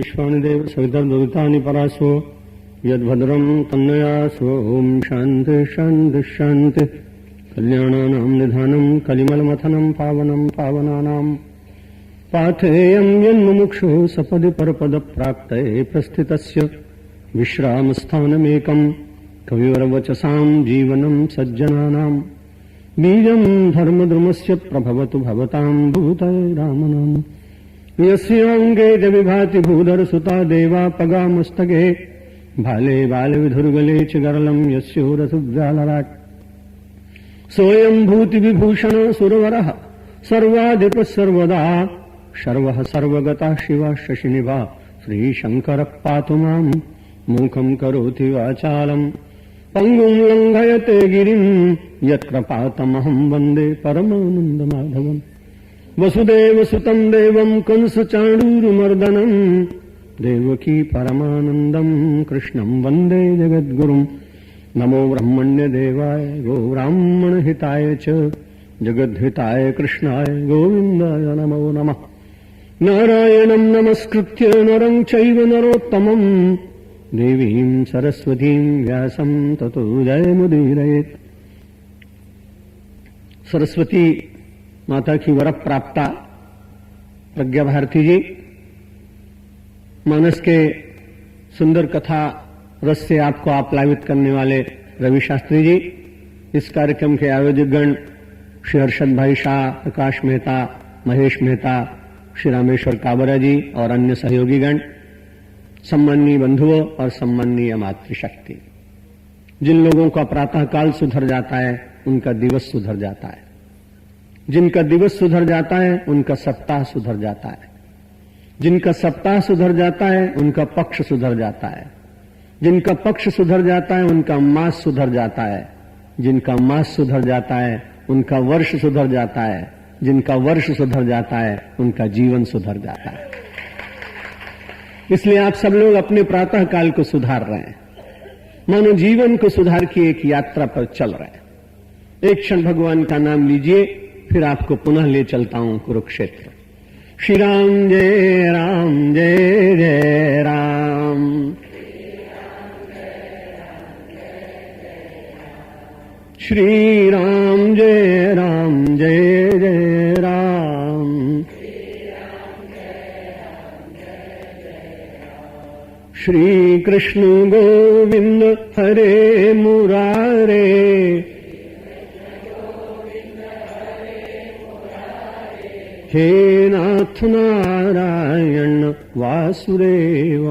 विश्वानि देव सवितर्दुरितानि परासो यद्भद्रं तन्नयासो। ओम शांति शांति शांति। कल्याणानां निधानं कलिमलमथनं पावनं पावनानां पाथेयं यन्मुमुक्षु सपदि परपदप्राप्तये प्रस्थितस्य विश्रामस्थानमेकं कविवरवचसां जीवनं सज्जनानां बीजं धर्मद्रुमस्य प्रभवतु भवतां भूतये रामनाम। यस्याङ्गे च विभाति भूधरसुता देवा पगामस्तके भाले बालविधुर्गले च गरलं यस्योरसुज्जालराट् सोऽयं भूतिविभूषण सुरवरः सर्वाधिपः सर्वदा शर्वः सर्वगता शिवा शशिनिभा श्रीशङ्करः पातु माम्। मूकं करोति वाचालम् पङ्गुं लङ्घयते गिरिं यत्कृपातमहं वन्दे परमानन्दमाधवम्। वसुदेवसुतं देवं कंसचाणूरमर्दनम् देवकी परमानन्दं कृष्णं वन्दे जगद्गुरुम्। नमो ब्रह्मण्यदेवाय गो ब्राह्मणहिताय च जगद्हिताय कृष्णाय गोविन्दाय नमो नमः। नारायणं नमस्कृत्य नरं चैव नरोत्तमं देवीं सरस्वतीं व्यासं ततो जयमुदीरयेत्। सरस्वती माता की वर प्राप्ता प्रज्ञा भारती जी, मानस के सुंदर कथा रस से आपको आप्लावित करने वाले रवि शास्त्री जी, इस कार्यक्रम के आयोजक गण श्री हर्षद भाई शाह, प्रकाश मेहता, महेश मेहता, श्री रामेश्वर काबरा जी और अन्य सहयोगी गण, सम्माननीय बंधुओं और सम्माननीय मातृशक्ति। जिन लोगों का प्रातःकाल सुधर जाता है उनका दिवस सुधर जाता है, जिनका दिवस सुधर जाता है उनका सप्ताह सुधर जाता है, जिनका सप्ताह सुधर जाता है उनका पक्ष सुधर जाता है, जिनका पक्ष सुधर जाता है उनका मास सुधर जाता है, जिनका मास सुधर जाता है उनका वर्ष सुधर जाता है, जिनका वर्ष सुधर जाता है उनका जीवन सुधर जाता है। इसलिए आप सब लोग अपने प्रातः काल को सुधार रहे हैं, मानो जीवन को सुधार की एक यात्रा पर चल रहे हैं। एक क्षण भगवान का नाम लीजिए, फिर आपको पुनः ले चलता हूं कुरुक्षेत्र। श्री राम जय राम जय जय राम, श्री राम जय राम जय जय राम, श्री कृष्ण गोविंद हरे मुरारे, हे नाथ नारायण वासुदेव,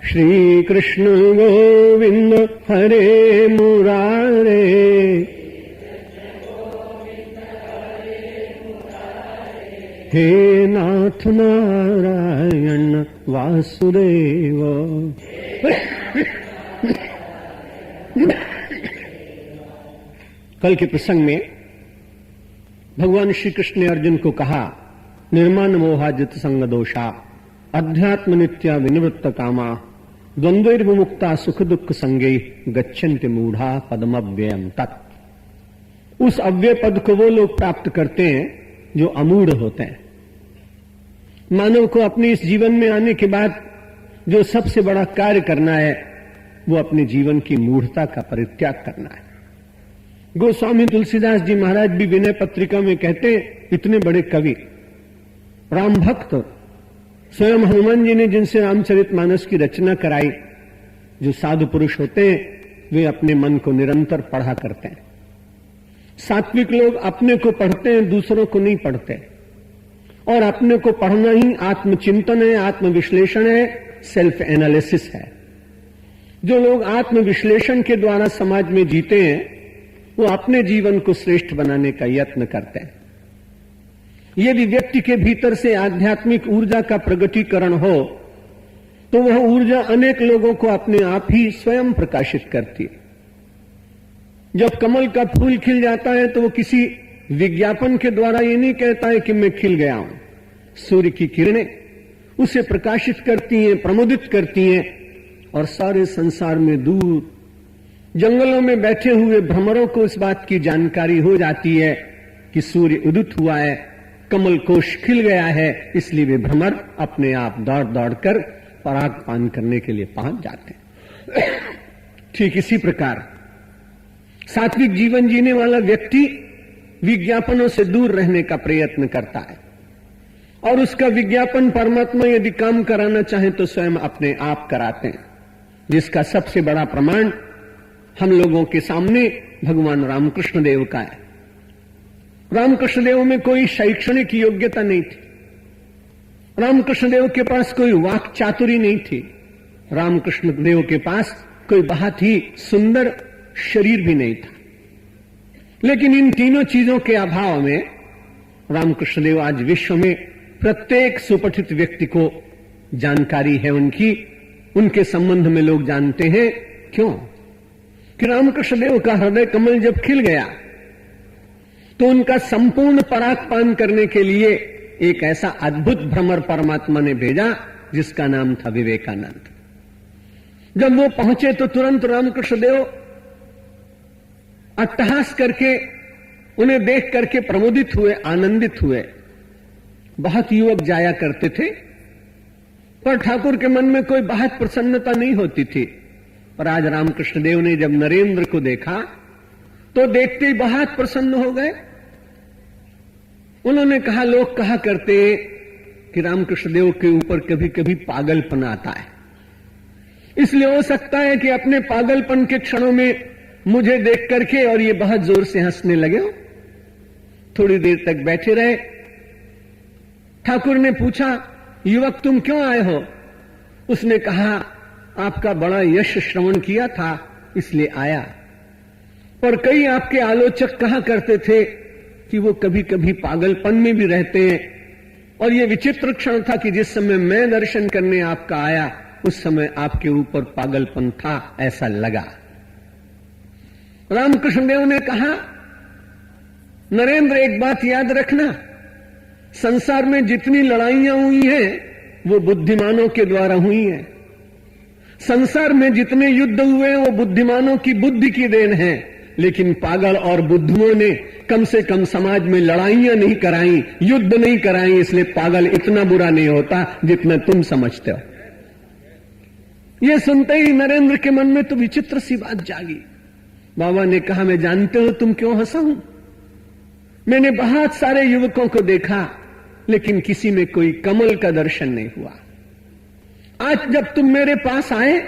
श्री कृष्ण गोविंद हरे मुरारे, हे नाथ नारायण वासुदेव। कल के प्रसंग में भगवान श्री कृष्ण ने अर्जुन को कहा, निर्माण मोहाजित संग दोषा अध्यात्म नित्या विनिवृत्त कामा द्वंद्वैर्विमुक्ता सुख दुख संगे गच्छन्ति मूढ़ा पदमव्ययम तत्। उस अव्यय पद को वो लोग प्राप्त करते हैं जो अमूढ़ होते हैं। मानव को अपने इस जीवन में आने के बाद जो सबसे बड़ा कार्य करना है वो अपने जीवन की मूढ़ता का परित्याग करना है। गोस्वामी तुलसीदास जी महाराज भी विनय पत्रिका में कहते हैं, इतने बड़े कवि राम भक्त स्वयं हनुमान जी ने जिनसे रामचरितमानस की रचना कराई, जो साधु पुरुष होते हैं वे अपने मन को निरंतर पढ़ा करते हैं। सात्विक लोग अपने को पढ़ते हैं, दूसरों को नहीं पढ़ते, और अपने को पढ़ना ही आत्मचिंतन है, आत्मविश्लेषण है, सेल्फ एनालिसिस है। जो लोग आत्मविश्लेषण के द्वारा समाज में जीते हैं वो अपने जीवन को श्रेष्ठ बनाने का यत्न करते हैं। यदि व्यक्ति के भीतर से आध्यात्मिक ऊर्जा का प्रगटीकरण हो तो वह ऊर्जा अनेक लोगों को अपने आप ही स्वयं प्रकाशित करती है। जब कमल का फूल खिल जाता है तो वो किसी विज्ञापन के द्वारा ये नहीं कहता है कि मैं खिल गया हूं। सूर्य की किरणें उसे प्रकाशित करती हैं, प्रमुदित करती हैं, और सारे संसार में दूर जंगलों में बैठे हुए भ्रमरों को इस बात की जानकारी हो जाती है कि सूर्य उदित हुआ है कमल कोश खिल गया है, इसलिए वे भ्रमर अपने आप दौड़ दौड़ कर पराग पान करने के लिए पहुंच जाते हैं। ठीक इसी प्रकार सात्विक जीवन जीने वाला व्यक्ति विज्ञापनों से दूर रहने का प्रयत्न करता है, और उसका विज्ञापन परमात्मा यदि काम कराना चाहे तो स्वयं अपने आप कराते हैं, जिसका सबसे बड़ा प्रमाण हम लोगों के सामने भगवान रामकृष्ण देव का है। रामकृष्ण देव में कोई शैक्षणिक योग्यता नहीं थी, रामकृष्ण देव के पास कोई वाक चातुरी नहीं थी, रामकृष्ण देव के पास कोई बहुत ही सुंदर शरीर भी नहीं था, लेकिन इन तीनों चीजों के अभाव में रामकृष्ण देव आज विश्व में प्रत्येक सुपठित व्यक्ति को जानकारी है उनके संबंध में लोग जानते हैं। क्यों? कि रामकृष्ण देव का हृदय कमल जब खिल गया तो उनका संपूर्ण परागपान करने के लिए एक ऐसा अद्भुत भ्रमर परमात्मा ने भेजा जिसका नाम था विवेकानंद। जब वो पहुंचे तो तुरंत रामकृष्ण देव अट्टहास करके उन्हें देख करके प्रमोदित हुए, आनंदित हुए। बहुत युवक जाया करते थे, पर ठाकुर के मन में कोई बहुत प्रसन्नता नहीं होती थी। पर आज रामकृष्ण देव ने जब नरेंद्र को देखा तो देखते ही बहुत प्रसन्न हो गए। उन्होंने कहा, लोग कहा करते कि रामकृष्ण देव के ऊपर कभी कभी पागलपन आता है, इसलिए हो सकता है कि अपने पागलपन के क्षणों में मुझे देख करके और ये बहुत जोर से हंसने लगे हो। थोड़ी देर तक बैठे रहे। ठाकुर ने पूछा, युवक तुम क्यों आए हो? उसने कहा, आपका बड़ा यश श्रवण किया था इसलिए आया। पर कई आपके आलोचक कहा करते थे कि वो कभी कभी पागलपन में भी रहते हैं, और ये विचित्र क्षण था कि जिस समय मैं दर्शन करने आपका आया उस समय आपके ऊपर पागलपन था, ऐसा लगा। रामकृष्ण देव ने कहा, नरेंद्र एक बात याद रखना, संसार में जितनी लड़ाइयां हुई हैं वो बुद्धिमानों के द्वारा हुई हैं। संसार में जितने युद्ध हुए वो बुद्धिमानों की बुद्धि की देन है, लेकिन पागल और बुद्धुओं ने कम से कम समाज में लड़ाइयां नहीं कराई, युद्ध नहीं कराई, इसलिए पागल इतना बुरा नहीं होता जितना तुम समझते हो। यह सुनते ही नरेंद्र के मन में तो विचित्र सी बात जागी। बाबा ने कहा, मैं जानते हो तुम क्यों हंसा हूं? मैंने बहुत सारे युवकों को देखा लेकिन किसी में कोई कमल का दर्शन नहीं हुआ। आज जब तुम मेरे पास आए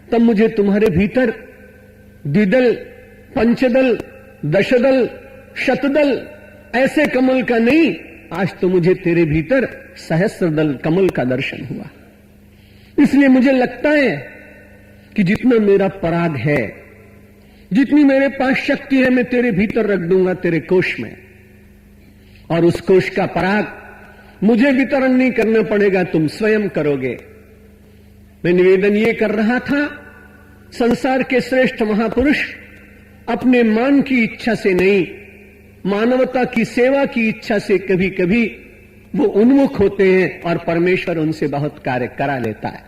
तब मुझे तुम्हारे भीतर द्विदल, पंचदल, दशदल, शतदल ऐसे कमल का नहीं, आज तो मुझे तेरे भीतर सहस्रदल कमल का दर्शन हुआ। इसलिए मुझे लगता है कि जितना मेरा पराग है, जितनी मेरे पास शक्ति है, मैं तेरे भीतर रख दूंगा तेरे कोश में, और उस कोश का पराग मुझे वितरण नहीं करना पड़ेगा, तुम स्वयं करोगे। मैं निवेदन ये कर रहा था, संसार के श्रेष्ठ महापुरुष अपने मान की इच्छा से नहीं, मानवता की सेवा की इच्छा से कभी कभी वो उन्मुख होते हैं और परमेश्वर उनसे बहुत कार्य करा लेता है।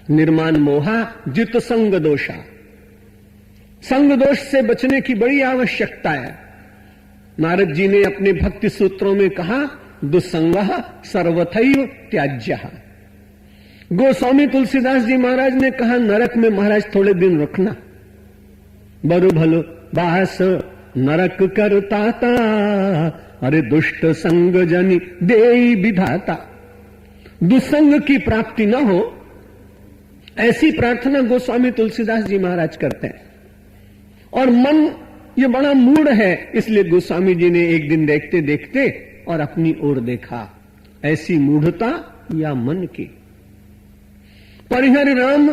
निर्माण मोहा जित संग दोषा, संग दोष से बचने की बड़ी आवश्यकता है। नारद जी ने अपने भक्ति सूत्रों में कहा, दुस्संगः सर्वथैव त्याज्यः। गोस्वामी तुलसीदास जी महाराज ने कहा, नरक में महाराज थोड़े दिन रुकना, बरु भलो बास नरक करताता, अरे दुष्ट संग जनि देई विधाता। दुस्संग की प्राप्ति न हो ऐसी प्रार्थना गोस्वामी तुलसीदास जी महाराज करते हैं। और मन ये बड़ा मूढ़ है, इसलिए गोस्वामी जी ने एक दिन देखते देखते और अपनी ओर देखा, ऐसी मूढ़ता या मन की। परिहर राम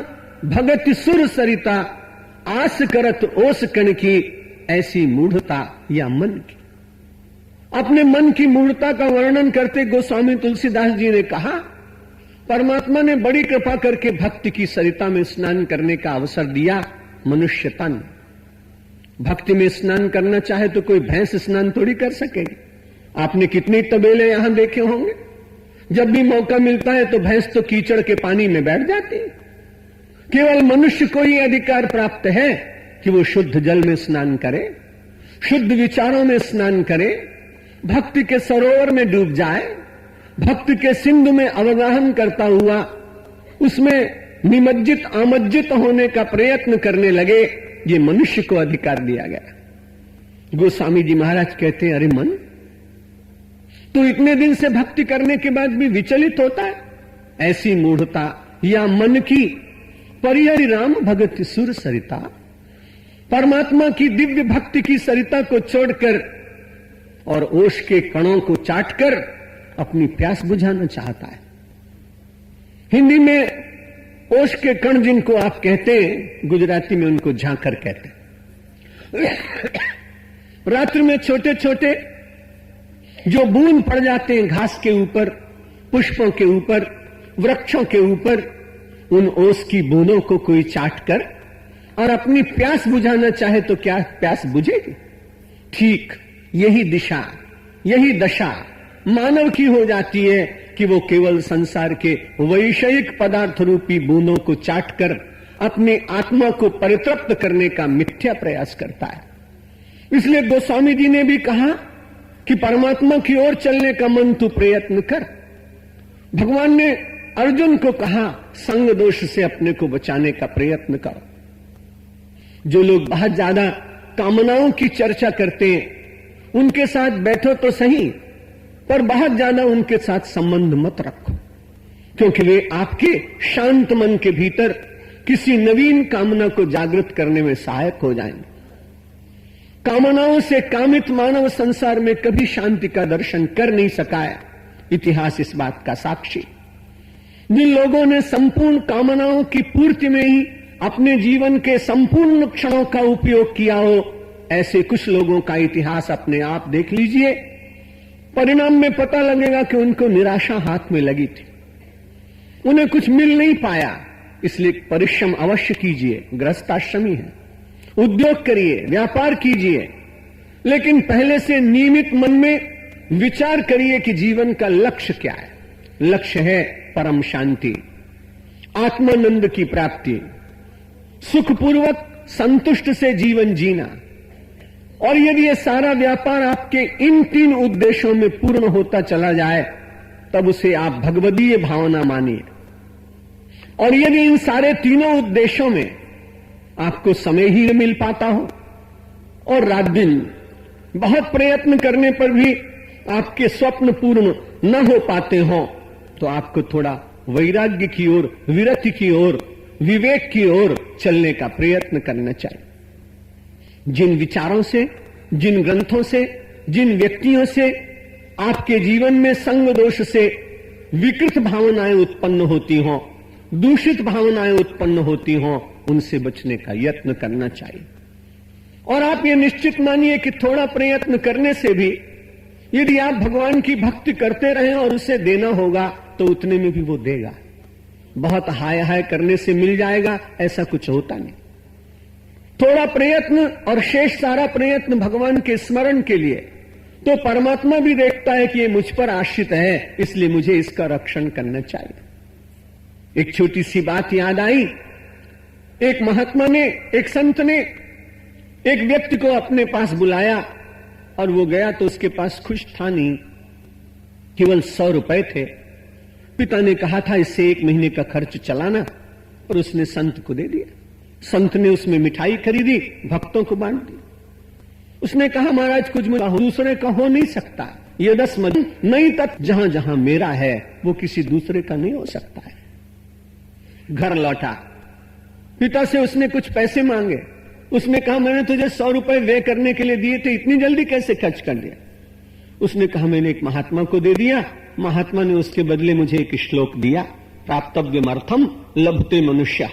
भगत सुर सरिता, आस करत ओस कण की, ऐसी मूढ़ता या मन की। अपने मन की मूढ़ता का वर्णन करते गोस्वामी तुलसीदास जी ने कहा, परमात्मा ने बड़ी कृपा करके भक्ति की सरिता में स्नान करने का अवसर दिया। मनुष्य तन भक्ति में स्नान करना चाहे तो कोई भैंस स्नान थोड़ी कर सकेगी। आपने कितने तबेले यहां देखे होंगे, जब भी मौका मिलता है तो भैंस तो कीचड़ के पानी में बैठ जाती है। केवल मनुष्य को ही अधिकार प्राप्त है कि वो शुद्ध जल में स्नान करे, शुद्ध विचारों में स्नान करे, भक्ति के सरोवर में डूब जाए, भक्ति के सिंधु में अवगाहन करता हुआ उसमें निमज्जित आमज्जित होने का प्रयत्न करने लगे, ये मनुष्य को अधिकार दिया गया। गोस्वामी जी महाराज कहते हैं, अरे मन, तो इतने दिन से भक्ति करने के बाद भी विचलित होता है? ऐसी मूढ़ता या मन की परिहरि राम भगत सुर सरिता, परमात्मा की दिव्य भक्ति की सरिता को छोड़कर और ओष के कणों को चाटकर अपनी प्यास बुझाना चाहता है। हिंदी में ओष के कण जिनको आप कहते हैं, गुजराती में उनको झांकर कहते हैं। रात्रि में छोटे छोटे जो बूंद पड़ जाते हैं घास के ऊपर, पुष्पों के ऊपर, वृक्षों के ऊपर, उन ओस की बूंदों को कोई चाट कर और अपनी प्यास बुझाना चाहे तो क्या प्यास बुझेगी? ठीक यही दिशा, यही दशा मानव की हो जाती है कि वो केवल संसार के वैषयिक पदार्थ रूपी बूंदों को चाटकर अपनी आत्मा को परितृप्त करने का मिथ्या प्रयास करता है। इसलिए गोस्वामी जी ने भी कहा कि परमात्मा की ओर चलने का मन तू प्रयत्न कर। भगवान ने अर्जुन को कहा, संग दोष से अपने को बचाने का प्रयत्न करो। जो लोग बहुत ज्यादा कामनाओं की चर्चा करते हैं उनके साथ बैठो तो सही, पर बहुत ज्यादा उनके साथ संबंध मत रखो, क्योंकि वे आपके शांत मन के भीतर किसी नवीन कामना को जागृत करने में सहायक हो जाएंगे। कामनाओं से कामित मानव संसार में कभी शांति का दर्शन कर नहीं सका है। इतिहास इस बात का साक्षी। जिन लोगों ने संपूर्ण कामनाओं की पूर्ति में ही अपने जीवन के संपूर्ण क्षणों का उपयोग किया हो, ऐसे कुछ लोगों का इतिहास अपने आप देख लीजिए। परिणाम में पता लगेगा कि उनको निराशा हाथ में लगी थी, उन्हें कुछ मिल नहीं पाया। इसलिए परिश्रम अवश्य कीजिए, गृहस्थाश्रमी है, उद्योग करिए, व्यापार कीजिए, लेकिन पहले से नियमित मन में विचार करिए कि जीवन का लक्ष्य क्या है। लक्ष्य है परम शांति, आत्मानंद की प्राप्ति, सुखपूर्वक संतुष्ट से जीवन जीना। और यदि ये सारा व्यापार आपके इन 3 उद्देश्यों में पूर्ण होता चला जाए, तब उसे आप भगवदीय भावना मानिए। और यदि इन सारे तीनों उद्देश्यों में आपको समय ही न मिल पाता हो और रात दिन बहुत प्रयत्न करने पर भी आपके स्वप्न पूर्ण न हो पाते हो, तो आपको थोड़ा वैराग्य की ओर, विरक्ति की ओर, विवेक की ओर चलने का प्रयत्न करना चाहिए। जिन विचारों से, जिन ग्रंथों से, जिन व्यक्तियों से आपके जीवन में संग दोष से विकृत भावनाएं उत्पन्न होती हों, दूषित भावनाएं उत्पन्न होती हों, उनसे बचने का यत्न करना चाहिए। और आप ये निश्चित मानिए कि थोड़ा प्रयत्न करने से भी यदि आप भगवान की भक्ति करते रहें और उसे देना होगा तो उतने में भी वो देगा। बहुत हाय हाय करने से मिल जाएगा, ऐसा कुछ होता नहीं। थोड़ा प्रयत्न और शेष सारा प्रयत्न भगवान के स्मरण के लिए, तो परमात्मा भी देखता है कि ये मुझ पर आश्रित है, इसलिए मुझे इसका रक्षण करना चाहिए। एक छोटी सी बात याद आई। एक महात्मा ने, एक संत ने एक व्यक्ति को अपने पास बुलाया और वो गया तो उसके पास कुछ था नहीं, केवल 100 रुपए थे। पिता ने कहा था इससे 1 महीने का खर्च चलाना, और उसने संत को दे दिया। संत ने उसमें मिठाई खरीदी, भक्तों को बांट दी। उसने कहा महाराज कुछ दूसरे का हो नहीं सकता, ये 10 मद नहीं तक जहां जहां मेरा है वो किसी दूसरे का नहीं हो सकता है। घर लौटा, पिता से उसने कुछ पैसे मांगे। उसने कहा मैंने तुझे 100 रुपए व्यय करने के लिए दिए थे, इतनी जल्दी कैसे खर्च कर दिया? उसने कहा मैंने एक महात्मा को दे दिया, महात्मा ने उसके बदले मुझे एक श्लोक दिया, प्राप्तव्यमर्थम लभते मनुष्य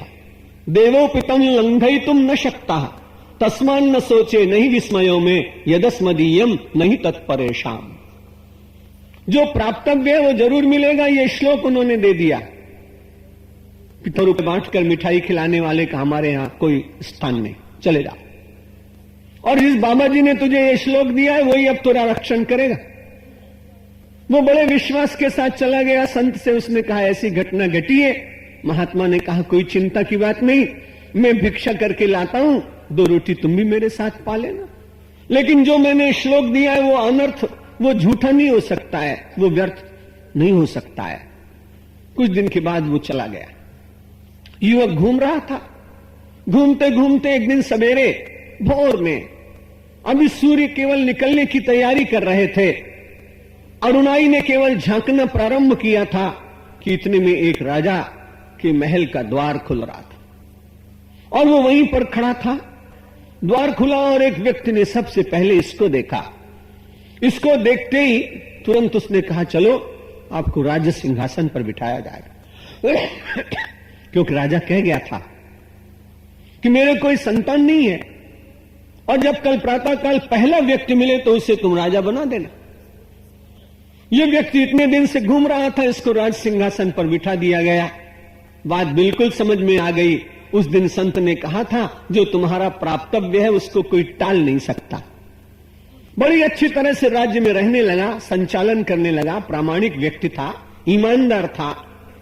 देवोपितम लंघयितुम न शक्ता तस्मान न सोचे नहीं विस्मयों में यदस्मदीयम नहीं तत्परेशाम। जो प्राप्तव्य है वो जरूर मिलेगा, ये श्लोक उन्होंने दे दिया। पिता रुपए बांटकर मिठाई खिलाने वाले का हमारे यहां कोई स्थान नहीं, चले जा। और जिस बाबा जी ने तुझे ये श्लोक दिया है वही अब तेरा रक्षण करेगा। वो बड़े विश्वास के साथ चला गया। संत से उसने कहा ऐसी घटना घटी है। महात्मा ने कहा कोई चिंता की बात नहीं, मैं भिक्षा करके लाता हूं, 2 रोटी तुम भी मेरे साथ पा लेना। लेकिन जो मैंने श्लोक दिया है वो अनर्थ वो झूठा नहीं हो सकता है, वो व्यर्थ नहीं हो सकता है। कुछ दिन के बाद वो चला गया। युवक घूम रहा था। घूमते घूमते एक दिन सवेरे भोर में, अभी सूर्य केवल निकलने की तैयारी कर रहे थे, अरुणाई ने केवल झांकना प्रारंभ किया था कि इतने में एक राजा के महल का द्वार खुल रहा था और वो वहीं पर खड़ा था। द्वार खुला और एक व्यक्ति ने सबसे पहले इसको देखा। इसको देखते ही तुरंत उसने कहा, चलो आपको राज सिंहासन पर बिठाया जाएगा। क्योंकि राजा कह गया था कि मेरे कोई संतान नहीं है और जब कल प्रातःकाल पहला व्यक्ति मिले तो उसे तुम राजा बना देना। यह व्यक्ति इतने दिन से घूम रहा था, इसको राज सिंहासन पर बिठा दिया गया। बात बिल्कुल समझ में आ गई। उस दिन संत ने कहा था, जो तुम्हारा प्राप्तव्य है उसको कोई टाल नहीं सकता। बड़ी अच्छी तरह से राज्य में रहने लगा, संचालन करने लगा। प्रामाणिक व्यक्ति था, ईमानदार था,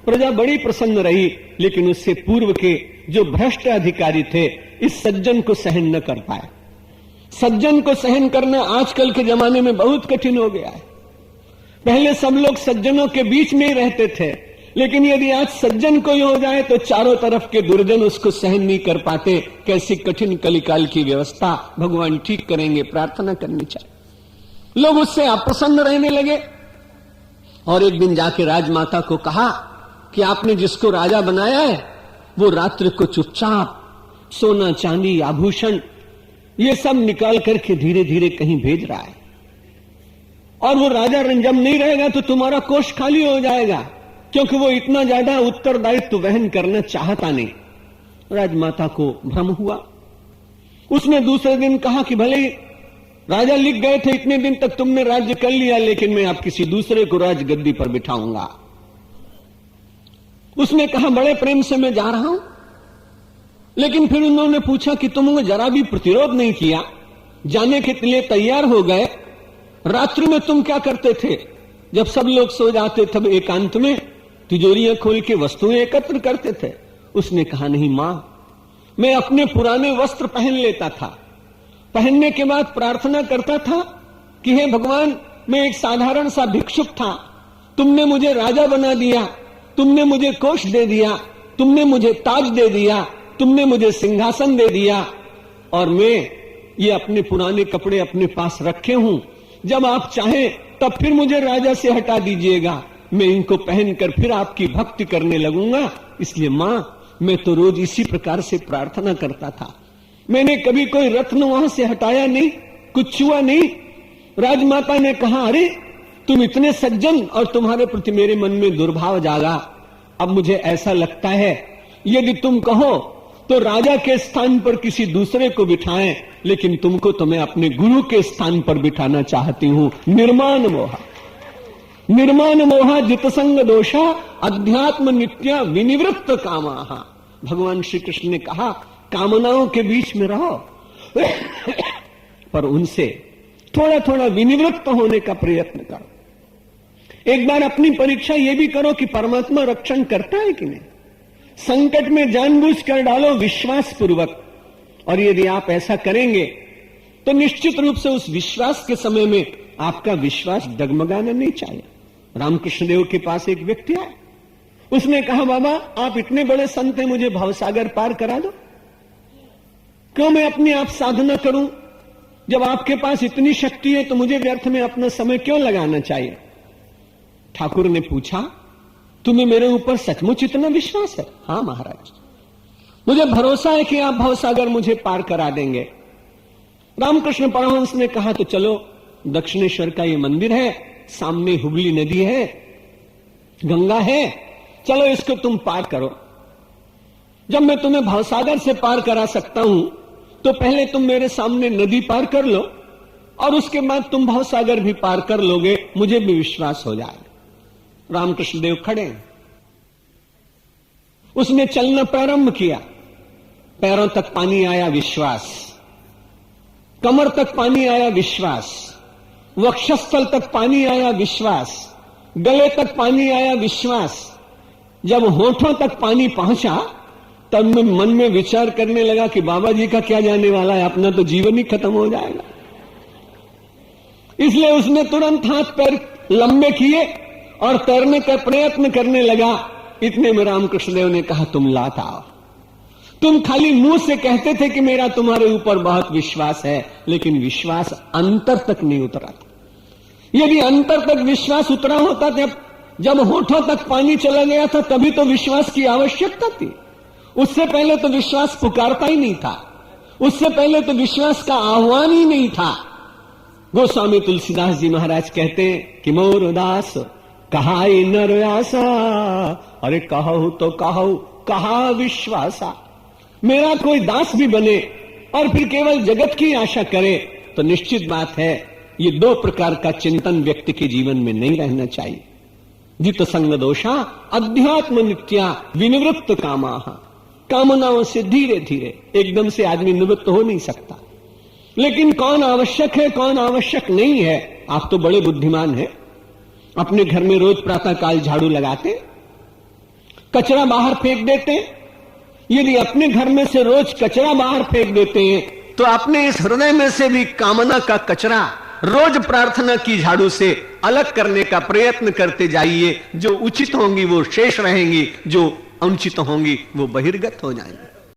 प्रजा बड़ी प्रसन्न रही। लेकिन उससे पूर्व के जो भ्रष्ट अधिकारी थे, इस सज्जन को सहन न कर पाए। सज्जन को सहन करना आजकल के जमाने में बहुत कठिन हो गया है। पहले सब लोग सज्जनों के बीच में ही रहते थे, लेकिन यदि आज सज्जन कोई हो जाए तो चारों तरफ के दुर्जन उसको सहन नहीं कर पाते। कैसी कठिन कलिकाल की व्यवस्था, भगवान ठीक करेंगे, प्रार्थना करनी चाहिए। लोग उससे अप्रसन्न रहने लगे और एक दिन जाके राजमाता को कहा कि आपने जिसको राजा बनाया है वो रात्रि को चुपचाप सोना चांदी आभूषण ये सब निकाल करके धीरे धीरे कहीं भेज रहा है, और वो राजा जब नहीं रहेगा तो तुम्हारा कोष खाली हो जाएगा, क्योंकि वो इतना ज्यादा उत्तरदायित्व वहन करना चाहता नहीं। राजमाता को भ्रम हुआ। उसने दूसरे दिन कहा कि भले राजा लिख गए थे इतने दिन तक तुमने राज्य कर लिया, लेकिन मैं अब किसी दूसरे को राजगद्दी पर बिठाऊंगा। उसने कहा बड़े प्रेम से मैं जा रहा हूं। लेकिन फिर उन्होंने पूछा कि तुमने जरा भी प्रतिरोध नहीं किया, जाने के लिए तैयार हो गए। रात्रि में तुम क्या करते थे? जब सब लोग सो जाते तब एकांत में तिजोरियां खोल के वस्तुएं एकत्र करते थे। उसने कहा नहीं मां, मैं अपने पुराने वस्त्र पहन लेता था, पहनने के बाद प्रार्थना करता था कि हे भगवान, मैं एक साधारण सा भिक्षुक था, तुमने मुझे राजा बना दिया, तुमने मुझे कोष दे दिया, तुमने मुझे ताज दे दिया, तुमने मुझे सिंहासन दे दिया, और मैं ये अपने पुराने कपड़े अपने पास रखे हूं। जब आप चाहें तब फिर मुझे राजा से हटा दीजिएगा, मैं इनको पहनकर फिर आपकी भक्ति करने लगूंगा। इसलिए मां, मैं तो रोज इसी प्रकार से प्रार्थना करता था, मैंने कभी कोई रत्न वहां से हटाया नहीं, कुछ छुआ नहीं। राजमाता ने कहा अरे तुम इतने सज्जन और तुम्हारे प्रति मेरे मन में दुर्भाव जागा। अब मुझे ऐसा लगता है यदि तुम कहो तो राजा के स्थान पर किसी दूसरे को बिठाएं, लेकिन तुमको तो मैं अपने गुरु के स्थान पर बिठाना चाहती हूं। निर्माण मोहा, निर्माण मोहा जितसंग दोषा अध्यात्म नित्या विनिवृत्त कामाः। भगवान श्री कृष्ण ने कहा कामनाओं के बीच में रहो पर उनसे थोड़ा थोड़ा विनिवृत्त होने का प्रयत्न करो। एक बार अपनी परीक्षा यह भी करो कि परमात्मा रक्षण करता है कि नहीं। संकट में जानबूझ कर डालो विश्वास पूर्वक, और यदि आप ऐसा करेंगे तो निश्चित रूप से उस विश्वास के समय में आपका विश्वास डगमगाना नहीं चाहिए। रामकृष्ण देव के पास एक व्यक्ति आया, उसने कहा बाबा आप इतने बड़े संत हैं, मुझे भवसागर पार करा दो। क्यों मैं अपने आप साधना करूं? जब आपके पास इतनी शक्ति है तो मुझे व्यर्थ में अपना समय क्यों लगाना चाहिए? ठाकुर ने पूछा तुम्हें मेरे ऊपर सचमुच इतना विश्वास है? हां महाराज, मुझे भरोसा है कि आप भवसागर मुझे पार करा देंगे। रामकृष्ण परमहंस ने कहा तो चलो, दक्षिणेश्वर का ये मंदिर है, सामने हुगली नदी है, गंगा है, चलो इसको तुम पार करो। जब मैं तुम्हें भवसागर से पार करा सकता हूं तो पहले तुम मेरे सामने नदी पार कर लो और उसके बाद तुम भवसागर भी पार कर लोगे, मुझे भी विश्वास हो जाएगा। रामकृष्ण देव खड़े हैं, उसने चलना प्रारंभ किया। पैरों तक पानी आया, विश्वास। कमर तक पानी आया, विश्वास। वक्षस्थल तक पानी आया, विश्वास। गले तक पानी आया, विश्वास। जब होठों तक पानी पहुंचा तब मैं मन में विचार करने लगा कि बाबा जी का क्या जाने वाला है, अपना तो जीवन ही खत्म हो जाएगा। इसलिए उसने तुरंत हाथ पैर लंबे किए और तैरने का प्रयत्न करने लगा। इतने में रामकृष्ण देव ने कहा, तुम लात आओ। तुम खाली मुंह से कहते थे कि मेरा तुम्हारे ऊपर बहुत विश्वास है, लेकिन विश्वास अंतर तक नहीं उतरा था। यदि अंतर तक विश्वास उतरा होता था, जब होठों तक पानी चला गया था, तभी तो विश्वास की आवश्यकता थी। उससे पहले तो विश्वास पुकारता ही नहीं था, उससे पहले तो विश्वास का आह्वान ही नहीं था। गोस्वामी तुलसीदास जी महाराज कहते हैं कि मोर दास कहाई नर आसा, अरे कहू तो कहू कहा विश्वासा। मेरा कोई दास भी बने और फिर केवल जगत की आशा करे तो निश्चित बात है, ये दो प्रकार का चिंतन व्यक्ति के जीवन में नहीं रहना चाहिए। जित संग दोषा अध्यात्म नित्या विनिवृत्त कामा। कामनाओं से धीरे धीरे एकदम से आदमी निवृत्त हो नहीं सकता। लेकिन कौन आवश्यक है, कौन आवश्यक नहीं है, आप तो बड़े बुद्धिमान हैं। अपने घर में रोज प्रातःकाल झाड़ू लगाते, कचरा बाहर फेंक देते। यदि अपने घर में से रोज कचरा बाहर फेंक देते हैं तो अपने इस हृदय में से भी कामना का कचरा रोज प्रार्थना की झाड़ू से अलग करने का प्रयत्न करते जाइए। जो उचित होंगी वो शेष रहेंगी, जो अनुचित होंगी वो बहिर्गत हो जाएंगी।